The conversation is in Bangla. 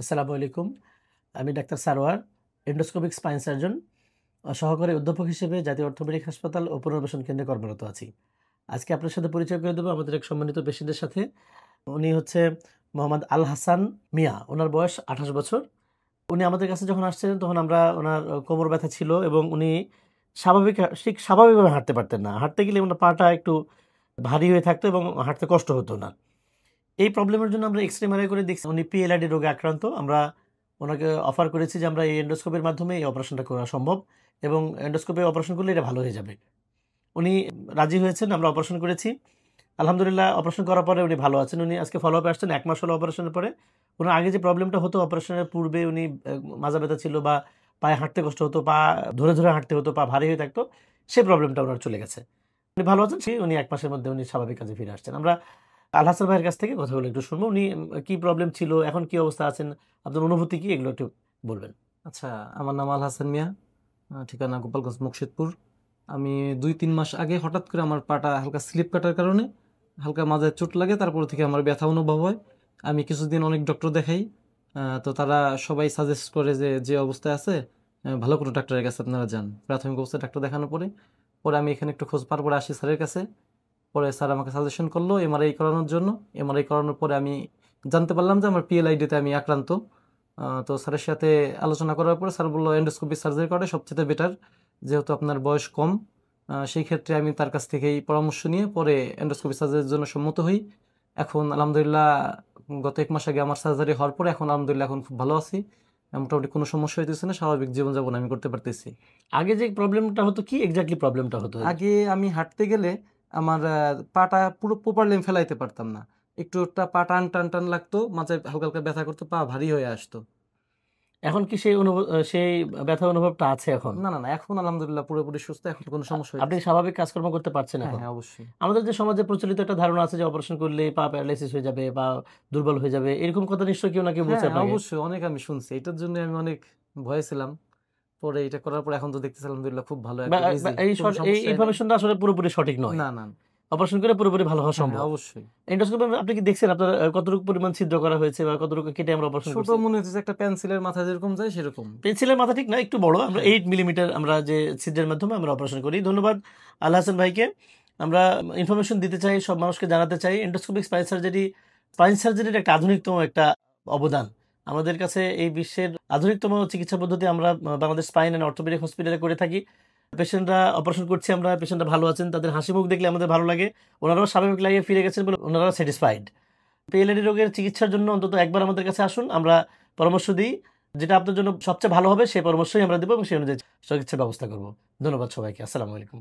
আসসালামু আলাইকুম। আমি doctor Sarwar, endoscopic spine surgeon, সহকারী অধ্যাপক হিসেবে জাতীয় অর্থোপেডিক হাসপাতাল ও পুনর্বাসন কেন্দ্রে কর্মরত আছি। আজকে আপনার সাথে পরিচয় করে দেবো আমাদের এক সম্মানিত পেশেন্টের সাথে। উনি হচ্ছে মোহাম্মদ আল হাসান মিয়া। ওনার বয়স 28 বছর। উনি আমাদের কাছে যখন আসছিলেন তখন আমরা ওনার কোমর ব্যথা ছিল এবং উনি ঠিক স্বাভাবিকভাবে হাঁটতে পারতেন না। হাঁটতে গেলে ওনার পাটা একটু ভারী হয়ে থাকতো এবং হাঁটতে কষ্ট হতো না। এই প্রবলেমের জন্য আমরা এক্স-রে এমআরআই করে দেখছি উনি পিএলআইডি রোগে আক্রান্ত। আমরা ওনাকে অফার করেছি যে আমরা এই এন্ডোস্কোপির মাধ্যমে এই অপারেশনটা করা সম্ভব এবং এন্ডোস্কোপে অপারেশন করলে এটা ভালো হয়ে যাবে। উনি রাজি হয়েছেন, আমরা অপারেশন করেছি। আলহামদুলিল্লাহ অপারেশন করার পরে উনি ভালো আছেন। উনি আজকে ফলো আপে আসছেন 1 মাস হলো অপারেশনের পরে। ওনার আগে যে প্রবলেমটা হতো অপারেশনের পূর্বে উনি মাজা ব্যথা ছিল বা পায়ে হাঁটতে কষ্ট হতো, পা ধরে ধরে হাঁটতে হতো, পা ভারী হয়ে থাকতো, সেই প্রবলেমটা ওনার চলে গেছে। উনি ভালো আছেন, উনি 1 মাসের মধ্যে উনি স্বাভাবিক কাজে ফিরে আসছেন। আমরা আল হাসান ভাইয়ের কাছ থেকে কথাগুলো একটু শুনবো। উনি কি প্রবলেম ছিল, এখন কি অবস্থা আছেন, আপনার অনুভূতি কি, এগুলো একটু বলবেন। আচ্ছা, আমার নাম আল হাসান মিয়া, ঠিকানা গোপালগঞ্জ মুকশিদপুর। আমি 2-3 মাস আগে হঠাৎ করে আমার পাটা হালকা স্লিপ কাটার কারণে হালকা মাঝে চোট লাগে, তারপর থেকে আমার ব্যথা অনুভব হয়। আমি কিছুদিন অনেক ডক্টর দেখাই, তো তারা সবাই সাজেস্ট করে যে যে অবস্থায় আছে ভালো কোনো ডাক্তারের কাছে আপনারা যান। প্রাথমিক অবস্থায় ডাক্তার দেখানোর পরে পরে আমি এখানে একটু খোঁজ পাওয়ার পরে আসি স্যারের কাছে। পরে স্যার আমাকে সাজেশন করলো এমআরআই করানোর জন্য। এমআরআই করানোর পরে আমি জানতে পারলাম যে আমার পিএলআইডিতে আমি আক্রান্ত। তো স্যারের সাথে আলোচনা করার পরে স্যার বললো এন্ডোস্কোপি সার্জারি করা সবচেয়ে বেটার, যেহেতু আপনার বয়স কম। সেই ক্ষেত্রে আমি তার কাছ থেকেই পরামর্শ নিয়ে পরে এন্ডোস্কোপি সার্জারির জন্য সম্মত হই। এখন আলহামদুলিল্লাহ গত 1 মাস আগে আমার সার্জারি হওয়ার পরে এখন আলহামদুলিল্লাহ এখন খুব ভালো আছি। মোটামুটি কোনো সমস্যা হইতেছে না, স্বাভাবিক জীবনযাপন আমি করতে পারতেছি। আগে যে প্রবলেমটা হতো, কি এক্স্যাক্টলি প্রবলেমটা হতো? আগে আমি হাঁটতে গেলে আমার পাটা পুরো প্রপারলি আমি ফেলাইতে পারতাম না, একটু একটা পা টান টান টান লাগতো, মাঝে হালকা হালকা ব্যথা করতো, পা ভারী হয়ে আসতো। এখন কি সেই ব্যথা অনুভবটা আছে এখন? না না না, এখন আলহামদুলিল্লাহ পুরোপুরি সুস্থ, এখন কোনো সমস্যা আপনি হচ্ছে। স্বাভাবিক কাজকর্ম করতে পারছেন হ্যাঁ এখন? হ্যাঁ, অবশ্যই। আমাদের যে সমাজে প্রচলিত একটা ধারণা আছে যে অপারেশন করলে পা প্যারালাইসিস হয়ে যাবে বা দুর্বল হয়ে যাবে, এরকম কথা নিশ্চয়ই কেউ না কেউ বলছে হ্যাঁ আপনাকে? অবশ্যই, অনেক আমি শুনছি, এটার জন্য আমি অনেক ভয়ে ছিলাম। পরে এটা করার পর এখন তো দেখতেছি আলহামদুলিল্লাহ খুব ভালো, একদম ইজি, কোনো এই সমস্যাই নাই। ইনফরমেশনটা আসলে পুরোপুরি সঠিক নয়। না না। অপারেশন করে পুরোপুরি ভালো হওয়া হ্যাঁ হ্যাঁ, সম্ভব। অবশ্যই। এন্ডোস্কোপি আপনি কি দেখছেন আপনার কতটুকু পরিমাণ ছিদ্র করা হয়েছে বা কতটুকু কেটে আমরা অপারেশন ছোট করছি? মনে হচ্ছে একটা পেন্সিলের মাথা যেরকম যায় সেরকম। পেন্সিলের মাথা ঠিক না, একটু বড়। আমরা হ্যাঁ 8 মিলিমিটার আমরা যে ছিদ্রের মাধ্যমে আমরা অপারেশন করি। ধন্যবাদ আল হাসান ভাইকে। আমরা ইনফরমেশন দিতে চাই, সব মানুষকে জানাতে চাই এন্ডোস্কোপিক স্পাইন সার্জারির একটা আধুনিকতম একটা অবদান। আমাদের কাছে এই বিশ্বের আধুনিকতম চিকিৎসা পদ্ধতি আমরা বাংলাদেশ স্পাইন অ্যান্ড অর্থোপেডিক হসপিটালে করে থাকি। পেশেন্টরা অপারেশন করছি, আমরা পেশেন্টরা ভালো আছেন, তাদের হাসি মুখ দেখলে আমাদের ভালো লাগে। ওনারাও স্বাভাবিক লাগিয়ে ফিরে গেছেন বলে ওনারাও স্যাটিসফাইড। পিএলআইডি রোগের চিকিৎসার জন্য অন্তত একবার আমাদের কাছে আসুন, আমরা পরামর্শ দিই। যেটা আপনার জন্য সবচেয়ে ভালো হবে সেই পরামর্শই আমরা দেবো এবং সেই অনুযায়ী চিকিৎসার ব্যবস্থা করব। ধন্যবাদ সবাইকে। আসসালামু আলাইকুম।